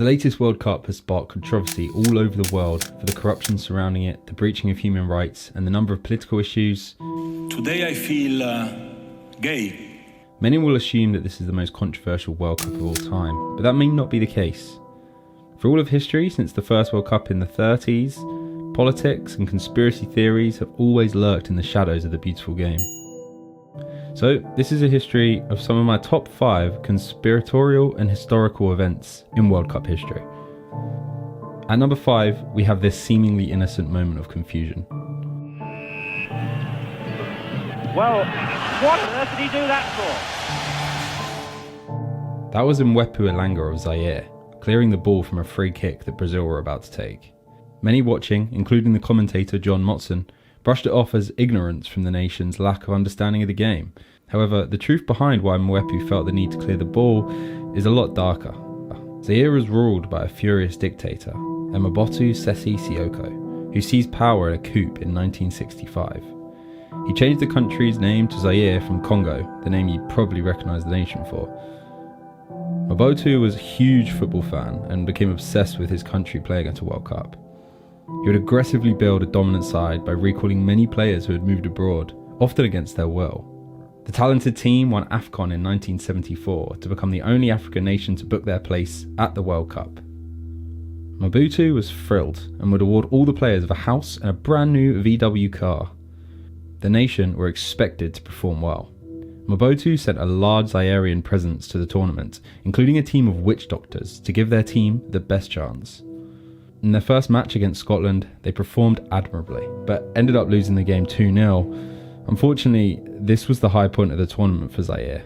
The latest World Cup has sparked controversy all over the world for the corruption surrounding it, the breaching of human rights, and the number of political issues. Today I feel gay. Many will assume that this is the most controversial World Cup of all time, but that may not be the case. For all of history, since the first World Cup in the 30s, politics and conspiracy theories have always lurked in the shadows of the beautiful game. So, this is a history of some of my top 5 conspiratorial and historical events in World Cup history. At number 5, we have this seemingly innocent moment of confusion. Well, what on earth did he do that for? That was Mwepu Elanga of Zaire, clearing the ball from a free kick that Brazil were about to take. Many watching, including the commentator John Motson, brushed it off as ignorance from the nation's lack of understanding of the game. However, the truth behind why Mwepu felt the need to clear the ball is a lot darker. Zaire was ruled by a furious dictator, Mobutu Sese Seko, who seized power in a coup in 1965. He changed the country's name to Zaire from Congo, the name you'd probably recognise the nation for. Mobutu was a huge football fan and became obsessed with his country playing at a World Cup. He would aggressively build a dominant side by recalling many players who had moved abroad, often against their will. The talented team won AFCON in 1974 to become the only African nation to book their place at the World Cup. Mobutu was thrilled and would award all the players of a house and a brand new VW car. The nation were expected to perform well. Mobutu sent a large Zairean presence to the tournament, including a team of witch doctors to give their team the best chance. In their first match against Scotland, they performed admirably, but ended up losing the game 2-0. Unfortunately, this was the high point of the tournament for Zaire.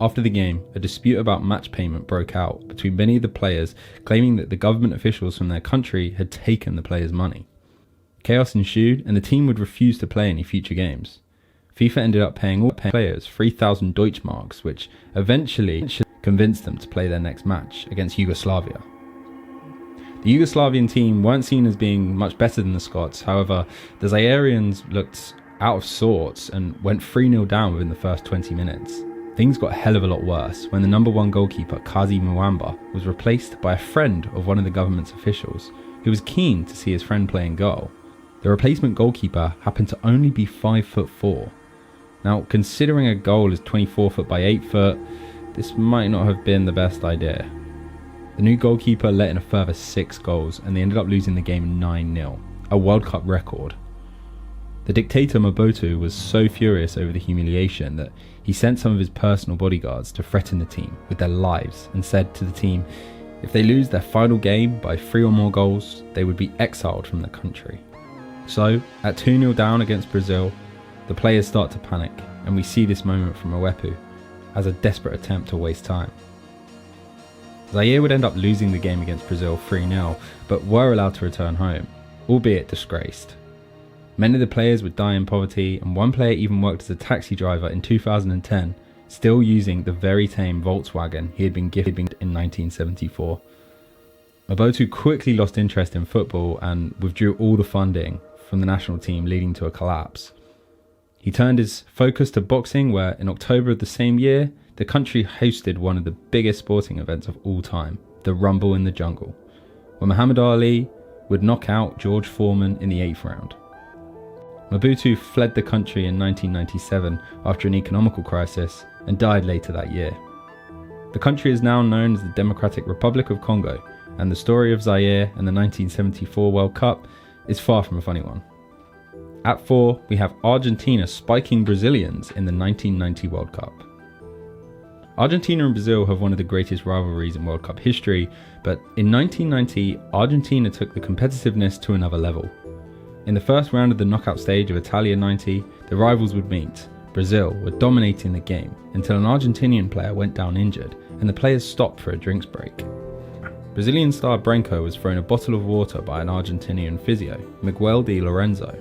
After the game, a dispute about match payment broke out between many of the players, claiming that the government officials from their country had taken the players' money. Chaos ensued, and the team would refuse to play any future games. FIFA ended up paying all players 3,000 Deutschmarks, which eventually convinced them to play their next match against Yugoslavia. The Yugoslavian team weren't seen as being much better than the Scots. However, the Zaireans looked out of sorts and went 3-0 down within the first 20 minutes. Things got a hell of a lot worse when the number 1 goalkeeper, Kazi Mwamba, was replaced by a friend of one of the government's officials, who was keen to see his friend play in goal. The replacement goalkeeper happened to only be 5'4". Now, considering a goal is 24 foot by 8 foot, this might not have been the best idea. The new goalkeeper let in a further 6 goals, and they ended up losing the game 9-0, a World Cup record. The dictator Mobutu was so furious over the humiliation that he sent some of his personal bodyguards to threaten the team with their lives and said to the team, if they lose their final game by 3 or more goals, they would be exiled from the country. So, at 2-0 down against Brazil, the players start to panic, and we see this moment from Mwepu as a desperate attempt to waste time. Zaire would end up losing the game against Brazil 3-0, but were allowed to return home, albeit disgraced. Many of the players would die in poverty, and one player even worked as a taxi driver in 2010, still using the very tame Volkswagen he had been gifted in 1974. Mobutu quickly lost interest in football and withdrew all the funding from the national team, leading to a collapse. He turned his focus to boxing, where in October of the same year, the country hosted one of the biggest sporting events of all time, the Rumble in the Jungle, where Muhammad Ali would knock out George Foreman in the 8th round. Mobutu fled the country in 1997 after an economical crisis and died later that year. The country is now known as the Democratic Republic of Congo, and the story of Zaire and the 1974 World Cup is far from a funny one. At 4, we have Argentina spiking Brazilians in the 1990 World Cup. Argentina and Brazil have one of the greatest rivalries in World Cup history, but in 1990, Argentina took the competitiveness to another level. In the first round of the knockout stage of Italia 90, the rivals would meet. Brazil were dominating the game until an Argentinian player went down injured and the players stopped for a drinks break. Brazilian star Branco was thrown a bottle of water by an Argentinian physio, Miguel de Lorenzo.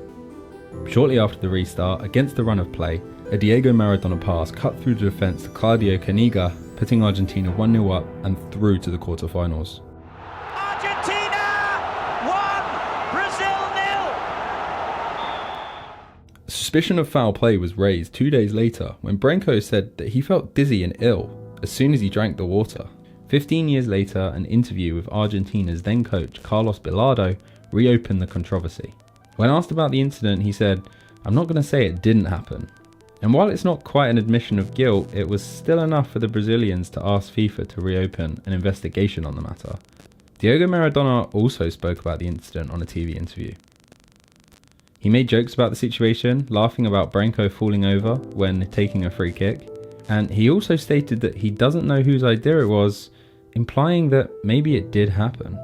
Shortly after the restart, against the run of play, a Diego Maradona pass cut through the defence to Claudio Caniga, putting Argentina 1-0 up and through to the quarter-finals. Argentina 1, Brazil 0. Suspicion of foul play was raised 2 days later when Branco said that he felt dizzy and ill as soon as he drank the water. 15 years later, an interview with Argentina's then coach Carlos Bilardo reopened the controversy. When asked about the incident, he said, "I'm not going to say it didn't happen." And while it's not quite an admission of guilt, it was still enough for the Brazilians to ask FIFA to reopen an investigation on the matter. Diego Maradona also spoke about the incident on a TV interview. He made jokes about the situation, laughing about Branco falling over when taking a free kick, and he also stated that he doesn't know whose idea it was, implying that maybe it did happen.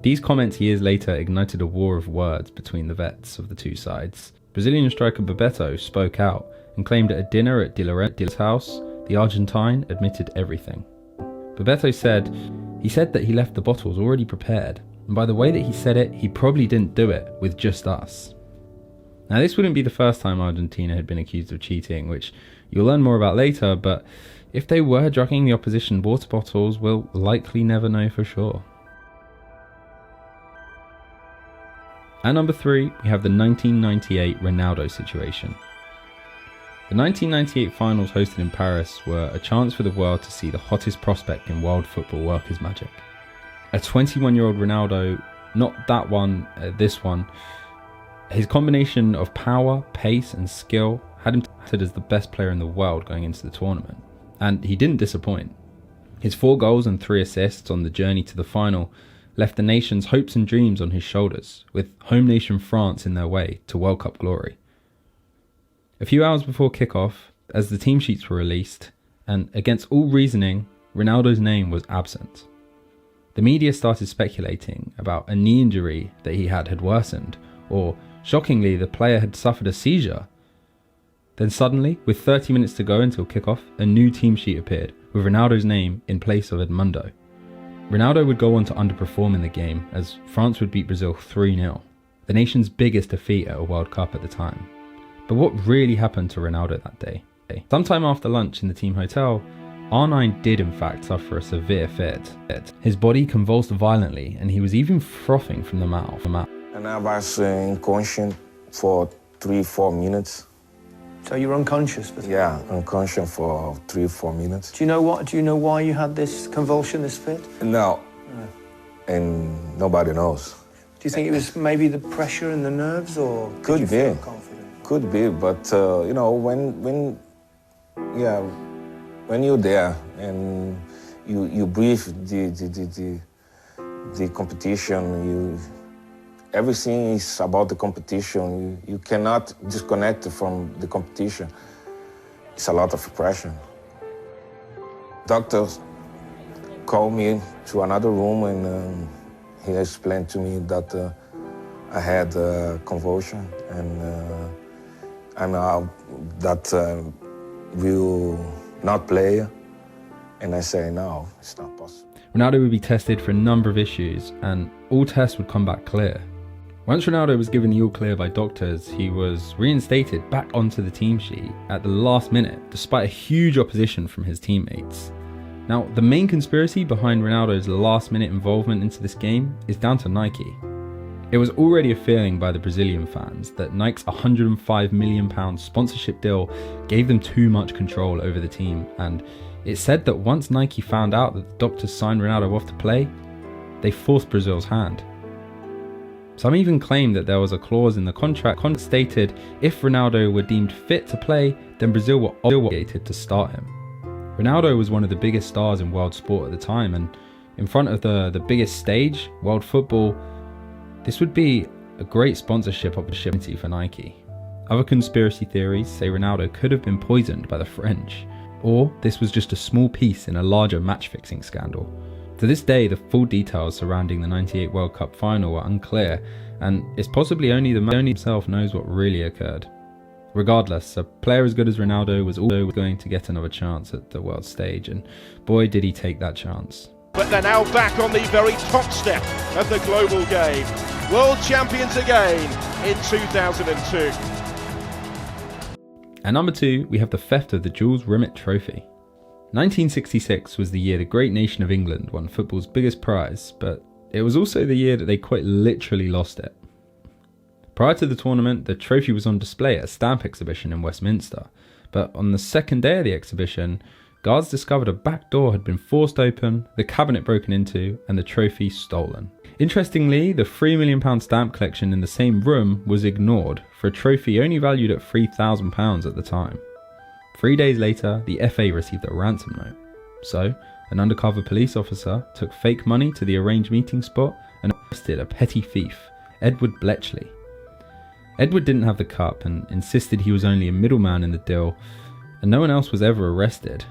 These comments years later ignited a war of words between the vets of the two sides. Brazilian striker Bebeto spoke out and claimed at a dinner at Di Lorenzo's house, the Argentine admitted everything. Bebeto said that he left the bottles already prepared, and by the way that he said it, he probably didn't do it with just us. Now this wouldn't be the first time Argentina had been accused of cheating, which you'll learn more about later, but if they were drugging the opposition water bottles, we'll likely never know for sure. At number 3, we have the 1998 Ronaldo situation. The 1998 finals hosted in Paris were a chance for the world to see the hottest prospect in world football work his magic. A 21-year-old Ronaldo, not that one, this one, his combination of power, pace and skill had him touted as the best player in the world going into the tournament. And he didn't disappoint. His 4 goals and 3 assists on the journey to the final left the nation's hopes and dreams on his shoulders, with home nation France in their way to World Cup glory. A few hours before kickoff, as the team sheets were released, and against all reasoning, Ronaldo's name was absent. The media started speculating about a knee injury that he had worsened, or shockingly, the player had suffered a seizure. Then suddenly, with 30 minutes to go until kickoff, a new team sheet appeared, with Ronaldo's name in place of Edmundo. Ronaldo would go on to underperform in the game, as France would beat Brazil 3-0, the nation's biggest defeat at a World Cup at the time. But what really happened to Ronaldo that day? Sometime after lunch in the team hotel, R9 did in fact suffer a severe fit. His body convulsed violently and he was even frothing from the mouth. And I was unconscious for 3-4 minutes. So you were unconscious? Yeah, unconscious for 3-4 minutes. Do you know why you had this convulsion, this fit? No, and nobody knows. Do you think it was maybe the pressure in the nerves, or could you be feel confident? Could be, but you know, when you're there and you breathe the competition, everything is about the competition. You cannot disconnect from the competition. It's a lot of pressure. Doctors called me to another room and he explained to me that I had a convulsion and I'm out, that will not play. And I say, no, it's not possible. Ronaldo would be tested for a number of issues and all tests would come back clear. Once Ronaldo was given the all clear by doctors, he was reinstated back onto the team sheet at the last minute, despite a huge opposition from his teammates. Now, the main conspiracy behind Ronaldo's last minute involvement into this game is down to Nike. It was already a feeling by the Brazilian fans that Nike's £105 million sponsorship deal gave them too much control over the team, and it's said that once Nike found out that the doctors signed Ronaldo off to play, they forced Brazil's hand. Some even claimed that there was a clause in the contract that stated if Ronaldo were deemed fit to play, then Brazil were obligated to start him. Ronaldo was one of the biggest stars in world sport at the time, and in front of the biggest stage, world football, this would be a great sponsorship opportunity for Nike. Other conspiracy theories say Ronaldo could have been poisoned by the French, or this was just a small piece in a larger match-fixing scandal. To this day, the full details surrounding the '98 World Cup final are unclear, and it's possibly only the man himself knows what really occurred. Regardless, a player as good as Ronaldo was also going to get another chance at the world stage, and boy did he take that chance. But they're now back on the very top step of the global game. World champions again in 2002. At number 2, we have the theft of the Jules Rimet Trophy. 1966 was the year the great nation of England won football's biggest prize, but it was also the year that they quite literally lost it. Prior to the tournament, the trophy was on display at a stamp exhibition in Westminster, but on the second day of the exhibition, guards discovered a back door had been forced open, the cabinet broken into, and the trophy stolen. Interestingly, the £3 million stamp collection in the same room was ignored for a trophy only valued at £3,000 at the time. 3 days later, the FA received a ransom note. So, an undercover police officer took fake money to the arranged meeting spot and arrested a petty thief, Edward Bletchley. Edward didn't have the cup and insisted he was only a middleman in the deal, and no one else was ever arrested.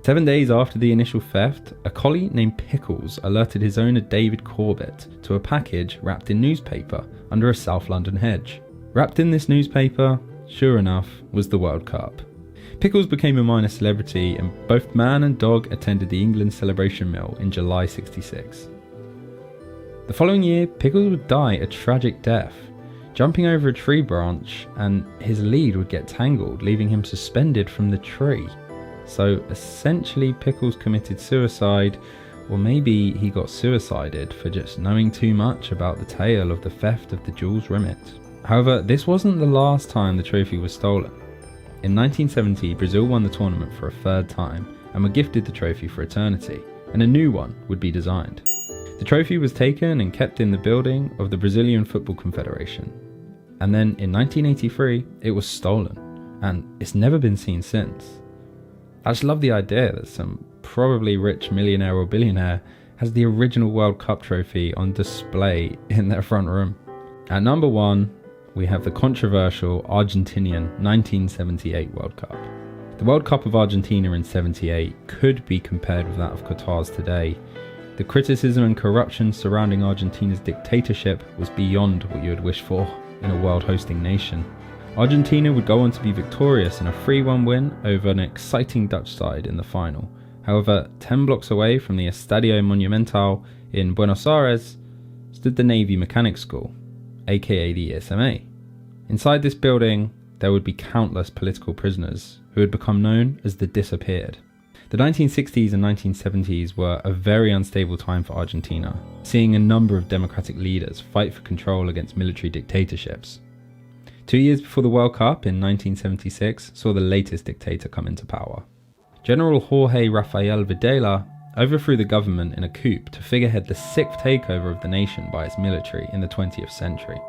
7 days after the initial theft, a collie named Pickles alerted his owner David Corbett to a package wrapped in newspaper under a South London hedge. Wrapped in this newspaper, sure enough, was the World Cup. Pickles became a minor celebrity, and both man and dog attended the England celebration meal in July '66. The following year, Pickles would die a tragic death, jumping over a tree branch, and his lead would get tangled, leaving him suspended from the tree. So essentially Pickles committed suicide, or maybe he got suicided for just knowing too much about the tale of the theft of the Jules Rimet. However, this wasn't the last time the trophy was stolen. In 1970, Brazil won the tournament for a third time and were gifted the trophy for eternity, and a new one would be designed. The trophy was taken and kept in the building of the Brazilian Football Confederation. And then in 1983, it was stolen, and it's never been seen since. I just love the idea that some probably rich millionaire or billionaire has the original World Cup trophy on display in their front room. At number 1, we have the controversial Argentinian 1978 World Cup. The World Cup of Argentina in '78 could be compared with that of Qatar's today. The criticism and corruption surrounding Argentina's dictatorship was beyond what you would wish for in a world hosting nation. Argentina would go on to be victorious in a 3-1 win over an exciting Dutch side in the final. However, 10 blocks away from the Estadio Monumental in Buenos Aires stood the Navy Mechanics School, aka the ESMA. Inside this building, there would be countless political prisoners who had become known as the Disappeared. The 1960s and 1970s were a very unstable time for Argentina, seeing a number of democratic leaders fight for control against military dictatorships. 2 years before the World Cup in 1976 saw the latest dictator come into power. General Jorge Rafael Videla overthrew the government in a coup to figurehead the 6th takeover of the nation by its military in the 20th century.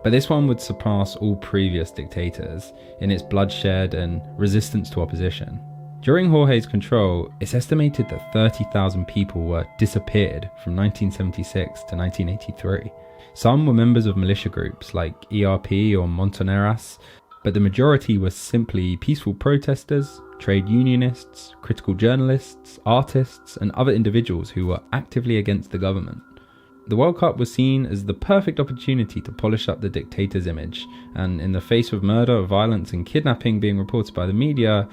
But this one would surpass all previous dictators in its bloodshed and resistance to opposition. During Jorge's control, it's estimated that 30,000 people were disappeared from 1976 to 1983. Some were members of militia groups like ERP or Montoneras, but the majority were simply peaceful protesters, trade unionists, critical journalists, artists, and other individuals who were actively against the government. The World Cup was seen as the perfect opportunity to polish up the dictator's image, and in the face of murder, violence, and kidnapping being reported by the media,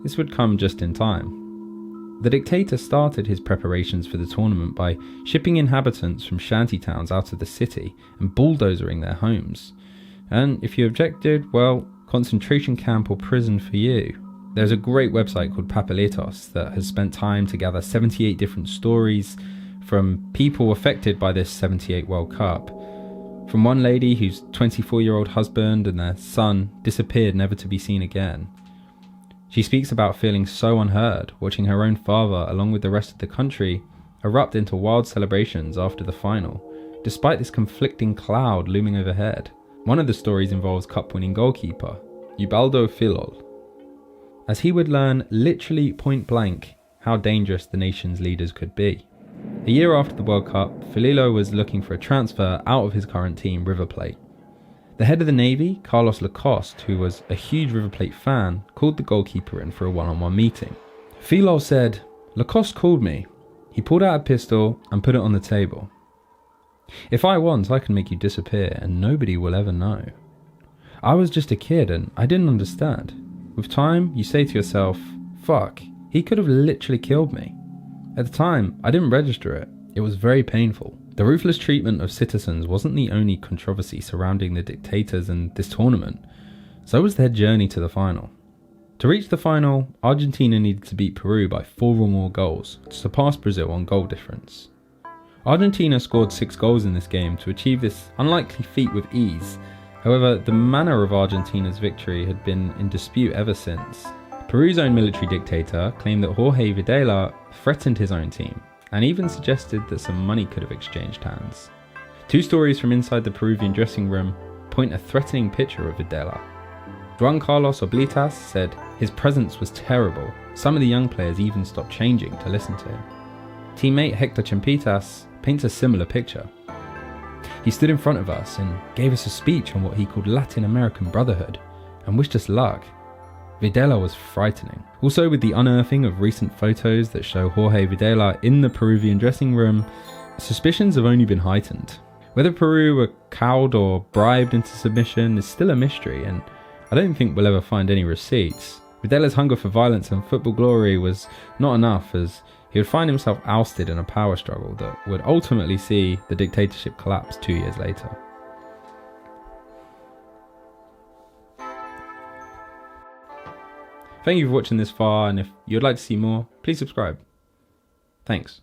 this would come just in time. The dictator started his preparations for the tournament by shipping inhabitants from shantytowns out of the city and bulldozering their homes. And if you objected, well, concentration camp or prison for you. There's a great website called Papelitos that has spent time to gather 78 different stories from people affected by this '78 World Cup. From one lady whose 24-year-old husband and their son disappeared never to be seen again. She speaks about feeling so unheard, watching her own father, along with the rest of the country, erupt into wild celebrations after the final, despite this conflicting cloud looming overhead. One of the stories involves cup-winning goalkeeper, Ubaldo Filol, as he would learn literally point blank how dangerous the nation's leaders could be. A year after the World Cup, Fililo was looking for a transfer out of his current team, River Plate. The head of the Navy, Carlos Lacoste, who was a huge River Plate fan, called the goalkeeper in for a one-on-one meeting. Filol said, "Lacoste called me. He pulled out a pistol and put it on the table. If I want, I can make you disappear and nobody will ever know. I was just a kid and I didn't understand. With time, you say to yourself, fuck, he could have literally killed me. At the time, I didn't register it. It was very painful." The ruthless treatment of citizens wasn't the only controversy surrounding the dictators and this tournament, so was their journey to the final. To reach the final, Argentina needed to beat Peru by 4 or more goals to surpass Brazil on goal difference. Argentina scored 6 goals in this game to achieve this unlikely feat with ease. However, the manner of Argentina's victory had been in dispute ever since. Peru's own military dictator claimed that Jorge Videla threatened his own team and even suggested that some money could have exchanged hands. 2 stories from inside the Peruvian dressing room point a threatening picture of Videla. Juan Carlos Oblitas said his presence was terrible. Some of the young players even stopped changing to listen to him. Teammate Hector Chimpitas paints a similar picture. He stood in front of us and gave us a speech on what he called Latin American brotherhood and wished us luck. Videla was frightening. Also, with the unearthing of recent photos that show Jorge Videla in the Peruvian dressing room, suspicions have only been heightened. Whether Peru were cowed or bribed into submission is still a mystery, and I don't think we'll ever find any receipts. Videla's hunger for violence and football glory was not enough, as he would find himself ousted in a power struggle that would ultimately see the dictatorship collapse 2 years later. Thank you for watching this far, and if you'd like to see more, please subscribe. Thanks.